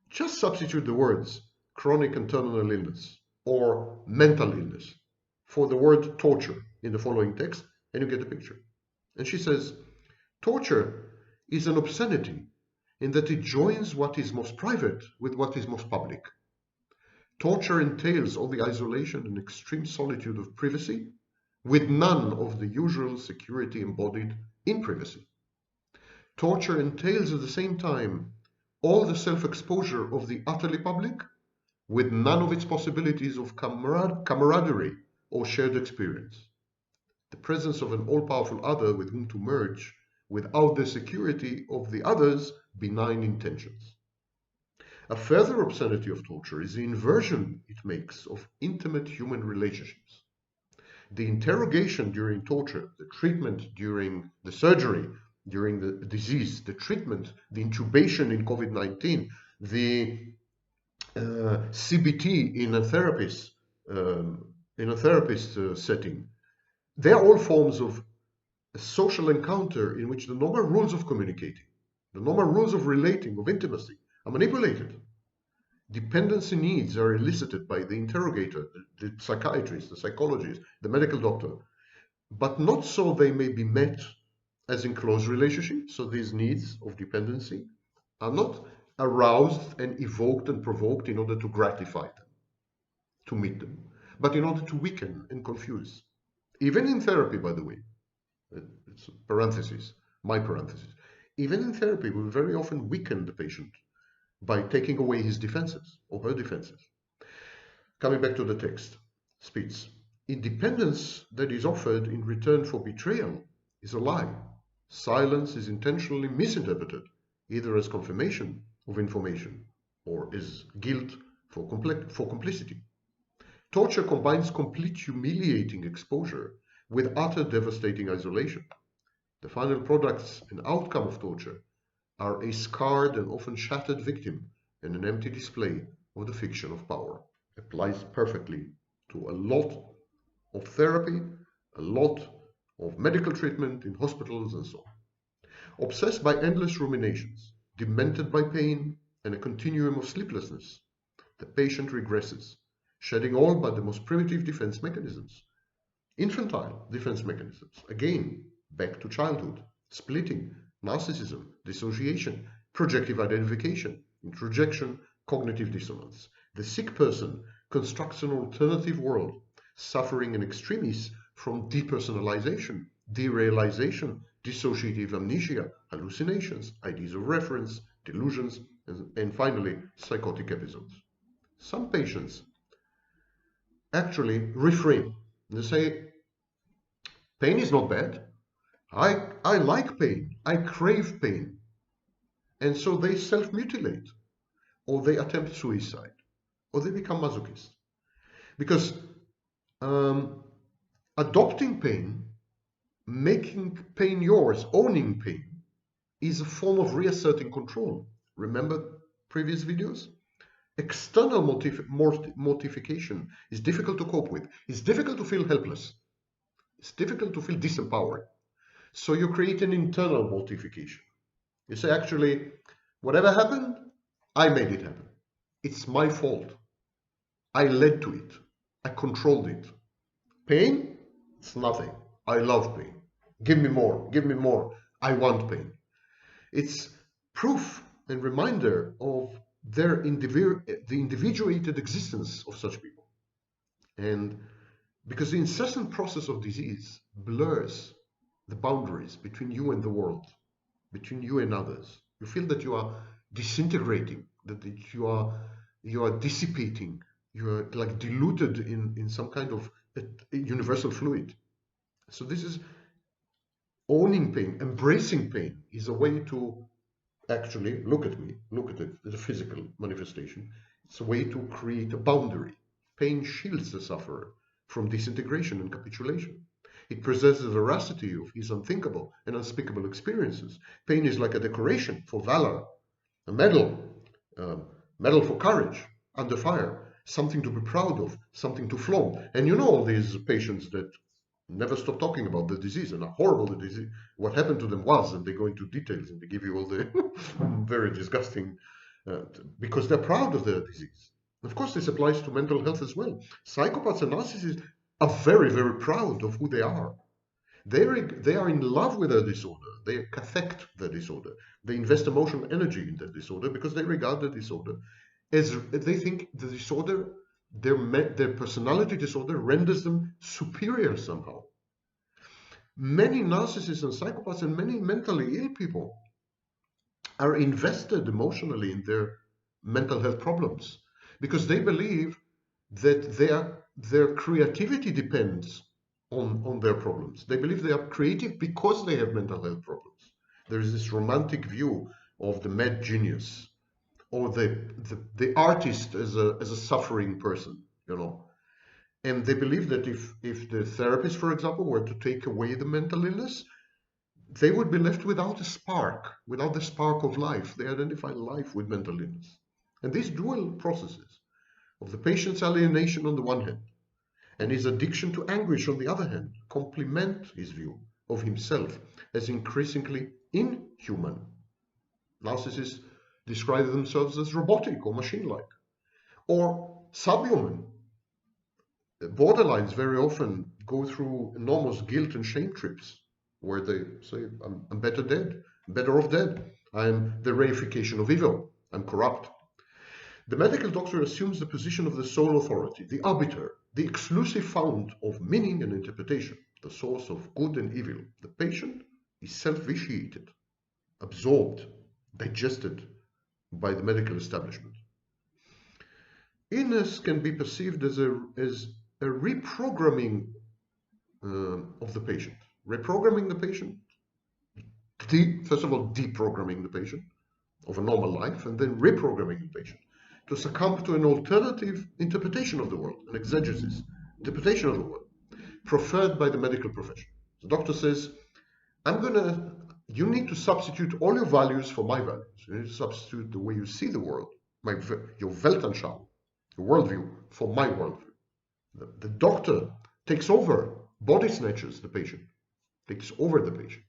Just substitute the words chronic and terminal illness or mental illness for the word torture in the following text, and you get the picture. And she says, torture is an obscenity in that it joins what is most private with what is most public. Torture entails all the isolation and extreme solitude of privacy, with none of the usual security embodied in privacy. Torture entails at the same time all the self-exposure of the utterly public, with none of its possibilities of camaraderie or shared experience. The presence of an all-powerful other with whom to merge without the security of the other's benign intentions. A further obscenity of torture is the inversion it makes of intimate human relationships. The interrogation during torture, the treatment during the surgery, during the disease, the treatment, the intubation in COVID-19, the CBT in a therapist setting, they are all forms of a social encounter in which the normal rules of communicating, the normal rules of relating, of intimacy, are manipulated. Dependency needs are elicited by the interrogator, the psychiatrist, the psychologist, the medical doctor, but not so they may be met as in close relationships. So these needs of dependency are not aroused and evoked and provoked in order to gratify them, to meet them, but in order to weaken and confuse. Even in therapy, by the way, it's a parenthesis, my parenthesis. Even in therapy, we very often weaken the patient by taking away his defenses or her defenses. Coming back to the text, Spitz. Independence that is offered in return for betrayal is a lie. Silence is intentionally misinterpreted, either as confirmation of information or as guilt for complicity. Torture combines complete humiliating exposure with utter devastating isolation. The final products and outcome of torture are a scarred and often shattered victim and an empty display of the fiction of power. Applies perfectly to a lot of therapy, a lot of medical treatment in hospitals and so on. Obsessed by endless ruminations, demented by pain and a continuum of sleeplessness, the patient regresses, shedding all but the most primitive defense mechanisms. Infantile defense mechanisms, again, back to childhood, splitting, narcissism, dissociation, projective identification, introjection, cognitive dissonance. The sick person constructs an alternative world, suffering in extremis from depersonalization, derealization, dissociative amnesia, hallucinations, ideas of reference, delusions, and finally, psychotic episodes. Some patients actually refrain. They say, pain is not bad. I like pain. I crave pain. And so they self-mutilate, or they attempt suicide, or they become masochists. Because adopting pain, making pain yours, owning pain, is a form of reasserting control. Remember previous videos? External mortification is difficult to cope with. It's difficult to feel helpless. It's difficult to feel disempowered. So you create an internal mortification. You say, actually, whatever happened, I made it happen. It's my fault. I led to it. I controlled it. Pain? It's nothing. I love pain. Give me more. Give me more. I want pain. It's proof and reminder of the individuated existence of such people. And because the incessant process of disease blurs the boundaries between you and the world, between you and others. You feel that you are disintegrating, that you are dissipating, you are like diluted in some kind of a universal fluid. So this is owning pain, embracing pain is a way to actually look at me, look at it as a physical manifestation. It's a way to create a boundary. Pain shields the sufferer from disintegration and capitulation. It preserves the veracity of his unthinkable and unspeakable experiences. Pain is like a decoration for valor, a medal, medal for courage under fire. something to be proud of, something to flaunt. And you know all these patients that never stop talking about the disease and how horrible the disease, what happened to them was, and they go into details and they give you all the very disgusting, because they're proud of their disease. Of course, this applies to mental health as well. Psychopaths and narcissists are very, very proud of who they are. They are in love with their disorder. They affect their disorder. They invest emotional energy in their disorder because they regard the disorder as, they think the disorder, their personality disorder renders them superior somehow. Many narcissists and psychopaths and many mentally ill people are invested emotionally in their mental health problems because they believe that their creativity depends on their problems. They believe they are creative because they have mental health problems. There is this romantic view of the mad genius or the artist as a suffering person, you know. And they believe that if the therapist, for example, were to take away the mental illness, they would be left without a spark, without the spark of life. They identify life with mental illness. And these dual processes of the patient's alienation on the one hand and his addiction to anguish on the other hand complement his view of himself as increasingly inhuman. Narcissists describe themselves as robotic or machine-like or subhuman. Borderlines very often go through enormous guilt and shame trips where they say, I'm better dead, better off dead. I'm the reification of evil. I'm corrupt. The medical doctor assumes the position of the sole authority, the arbiter, the exclusive fount of meaning and interpretation, the source of good and evil. The patient is self-vitiated, absorbed, digested by the medical establishment. Illness can be perceived as a reprogramming of the patient. Reprogramming the patient, first of all, deprogramming the patient of a normal life, and then reprogramming the patient to succumb to an alternative interpretation of the world, an exegesis, interpretation of the world, preferred by the medical profession. The doctor says, you need to substitute all your values for my values. You need to substitute the way you see the world, your Weltanschauung, your worldview, for my worldview. The doctor takes over, body snatches the patient, takes over the patient.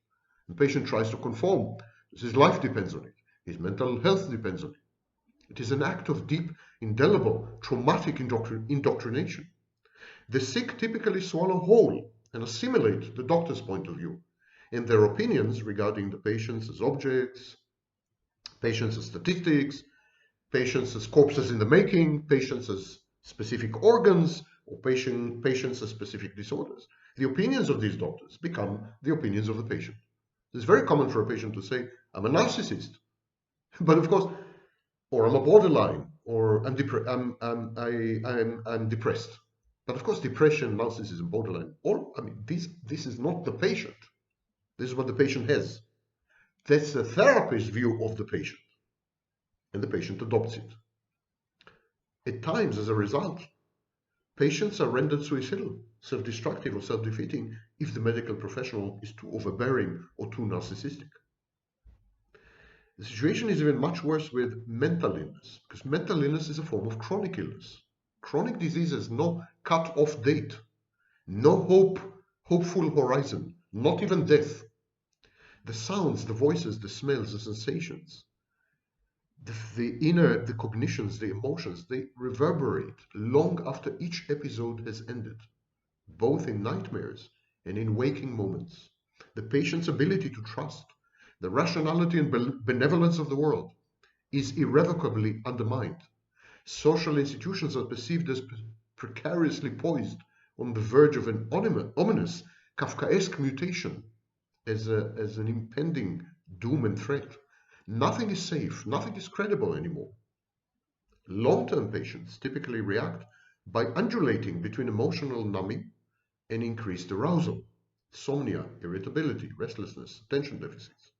The patient tries to conform. His life depends on it. His mental health depends on it. It is an act of deep, indelible, traumatic indoctrination. The sick typically swallow whole and assimilate the doctor's point of view and their opinions regarding the patients as objects, patients as statistics, patients as corpses in the making, patients as specific organs, or patients as specific disorders. The opinions of these doctors become the opinions of the patient. It's very common for a patient to say, I'm a narcissist. But of course, or I'm a borderline, or I'm depressed. But of course, depression, narcissism, borderline, this is not the patient. This is what the patient has. That's the therapist's view of the patient, and the patient adopts it. At times, as a result, patients are rendered suicidal, self-destructive, or self-defeating if the medical professional is too overbearing or too narcissistic. The situation is even much worse with mental illness, because mental illness is a form of chronic illness. Chronic disease has no cut-off date, no hopeful horizon, not even death. The sounds, the voices, the smells, the sensations, the cognitions, the emotions, they reverberate long after each episode has ended, both in nightmares and in waking moments. The patient's ability to trust, the rationality and benevolence of the world is irrevocably undermined. Social institutions are perceived as precariously poised on the verge of an ominous, Kafkaesque mutation as an impending doom and threat. Nothing is safe, nothing is credible anymore. Long-term patients typically react by undulating between emotional numbing and increased arousal, insomnia, irritability, restlessness, attention deficits.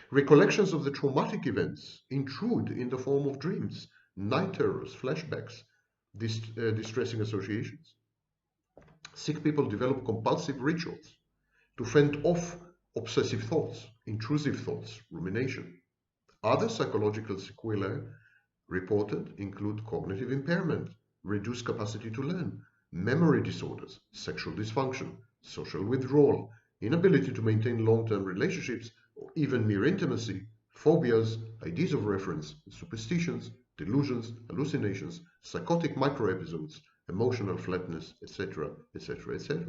Recollections of the traumatic events intrude in the form of dreams, night terrors, flashbacks, distressing associations. Sick people develop compulsive rituals to fend off obsessive thoughts, intrusive thoughts, rumination. Other psychological sequelae reported include cognitive impairment, reduced capacity to learn, memory disorders, sexual dysfunction, social withdrawal, inability to maintain long-term relationships, or even mere intimacy, phobias, ideas of reference, superstitions, delusions, hallucinations, psychotic microepisodes, emotional flatness, etc., etc., etc.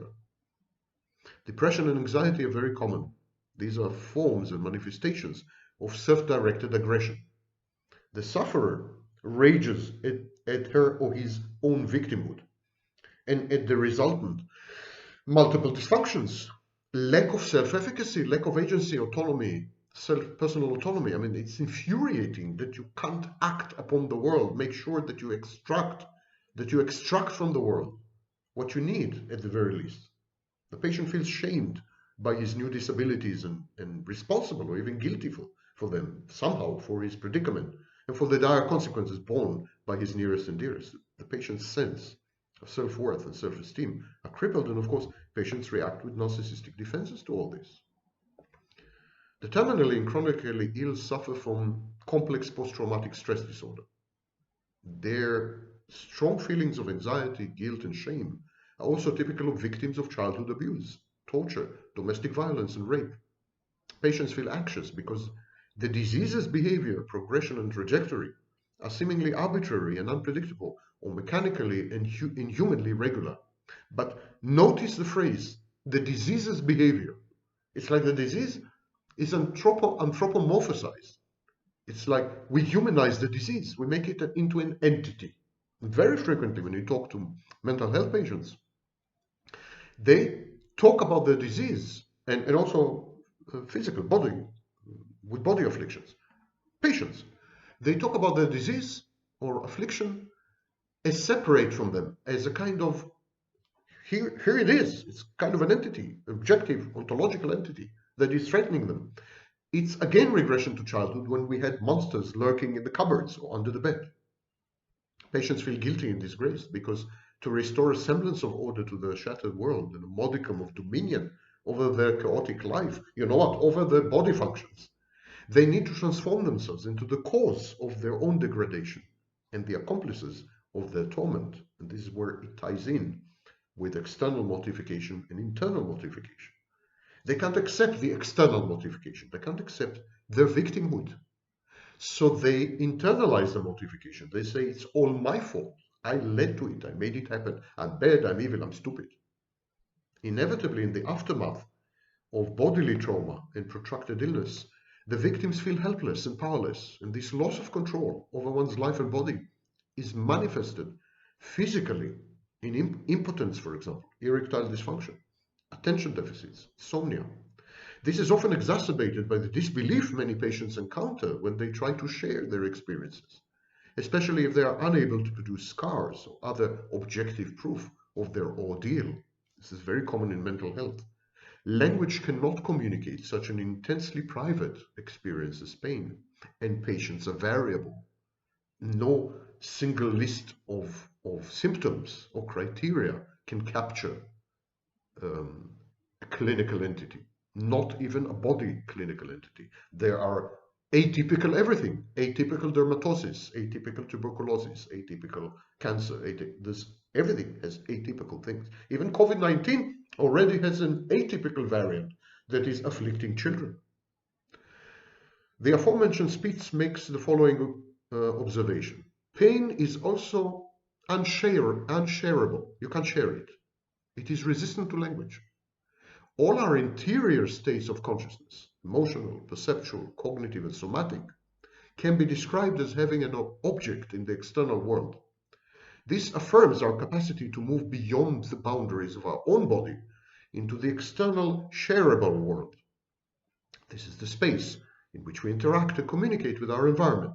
Depression and anxiety are very common. These are forms and manifestations of self-directed aggression. The sufferer rages at her or his own victimhood and at the resultant multiple dysfunctions, lack of self-efficacy, lack of agency, autonomy, personal autonomy. I mean, it's infuriating that you can't act upon the world, make sure that you extract from the world what you need at the very least. The patient feels shamed by his new disabilities and responsible or even guilty for them, somehow for his predicament and for the dire consequences borne by his nearest and dearest. The patient's sense of self-worth and self-esteem are crippled, and of course, patients react with narcissistic defenses to all this. The terminally and chronically ill suffer from complex post-traumatic stress disorder. Their strong feelings of anxiety, guilt, and shame are also typical of victims of childhood abuse, torture, domestic violence, and rape. Patients feel anxious because the disease's behavior, progression, and trajectory are seemingly arbitrary and unpredictable, or mechanically and inhumanly regular. But notice the phrase, the disease's behavior. It's like the disease is anthropomorphized. It's like we humanize the disease. We make it into an entity. Very frequently when you talk to mental health patients, they talk about the disease and also physical body, with body afflictions. Patients, they talk about the disease or affliction as separate from them, as a kind of, here it is, it's kind of an entity, objective, ontological entity that is threatening them. It's again regression to childhood when we had monsters lurking in the cupboards or under the bed. Patients feel guilty and disgraced because to restore a semblance of order to the shattered world and a modicum of dominion over their chaotic life, you know what, over their body functions, they need to transform themselves into the cause of their own degradation and the accomplices of their torment. And this is where it ties in with external mortification and internal mortification. They can't accept the external mortification. They can't accept their victimhood. So they internalize the mortification. They say, it's all my fault. I led to it. I made it happen. I'm bad. I'm evil. I'm stupid. Inevitably, in the aftermath of bodily trauma and protracted illness, the victims feel helpless and powerless. And this loss of control over one's life and body is manifested physically in impotence, for example, erectile dysfunction, attention deficits, insomnia. This is often exacerbated by the disbelief many patients encounter when they try to share their experiences, especially if they are unable to produce scars or other objective proof of their ordeal. This is very common in mental health. Language cannot communicate such an intensely private experience as pain, and patients are variable. No single list of symptoms or criteria can capture a clinical entity, not even a body clinical entity. There are atypical everything, atypical dermatosis, atypical tuberculosis, atypical cancer, everything has atypical things. Even COVID-19 already has an atypical variant that is afflicting children. The aforementioned speech makes the following observation. Pain is also unshareable. You can't share it. It is resistant to language. All our interior states of consciousness, emotional, perceptual, cognitive, and somatic, can be described as having an object in the external world. This affirms our capacity to move beyond the boundaries of our own body into the external shareable world. This is the space in which we interact and communicate with our environment.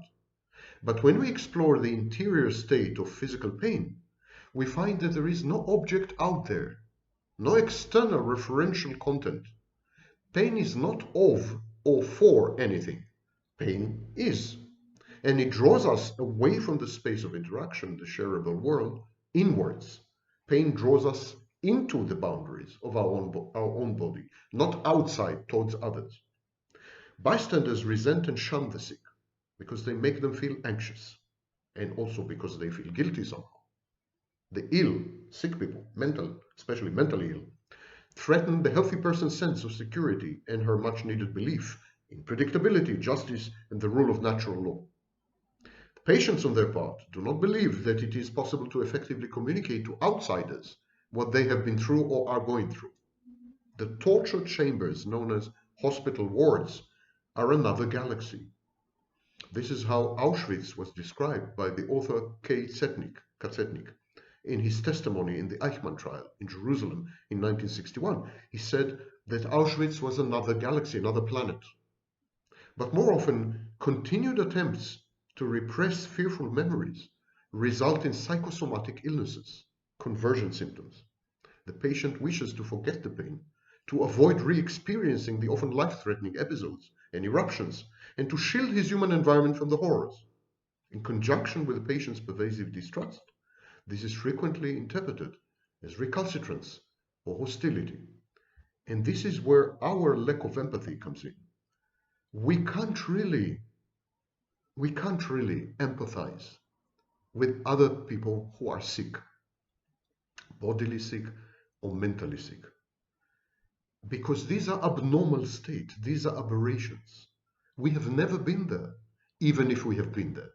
But when we explore the interior state of physical pain, we find that there is no object out there, no external referential content. Pain is not of or for anything. Pain is. And it draws us away from the space of interaction, the shareable world, inwards. Pain draws us into the boundaries of our own body, not outside towards others. Bystanders resent and shun the sick because they make them feel anxious, and also because they feel guilty somehow. The ill, sick people, especially mentally ill, threaten the healthy person's sense of security and her much needed belief in predictability, justice, and the rule of natural law. The patients, on their part, do not believe that it is possible to effectively communicate to outsiders what they have been through or are going through. The torture chambers known as hospital wards are another galaxy. This is how Auschwitz was described by the author Zetnik in his testimony in the Eichmann trial in Jerusalem in 1961. He said that Auschwitz was another galaxy, another planet. But more often, continued attempts to repress fearful memories result in psychosomatic illnesses, conversion symptoms. The patient wishes to forget the pain, to avoid re-experiencing the often life-threatening episodes and eruptions, and to shield his human environment from the horrors. In conjunction with the patient's pervasive distrust, this is frequently interpreted as recalcitrance or hostility. And this is where our lack of empathy comes in. We can't really empathize with other people who are sick, bodily sick or mentally sick, because these are abnormal states, these are aberrations. We have never been there, even if we have been there.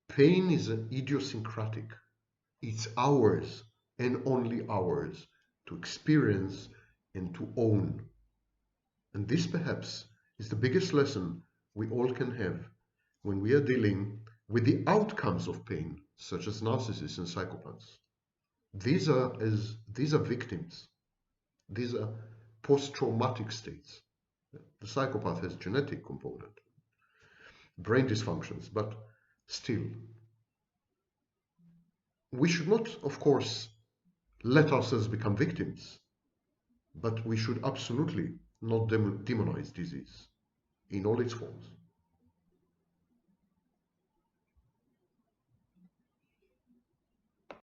Pain is an idiosyncratic. It's ours and only ours to experience and to own. And this perhaps is the biggest lesson we all can have when we are dealing with the outcomes of pain, such as narcissists and psychopaths. These are victims. These are post-traumatic states. The psychopath has genetic component, brain dysfunctions, but still, we should not, of course, let ourselves become victims, but we should absolutely not demonize disease in all its forms.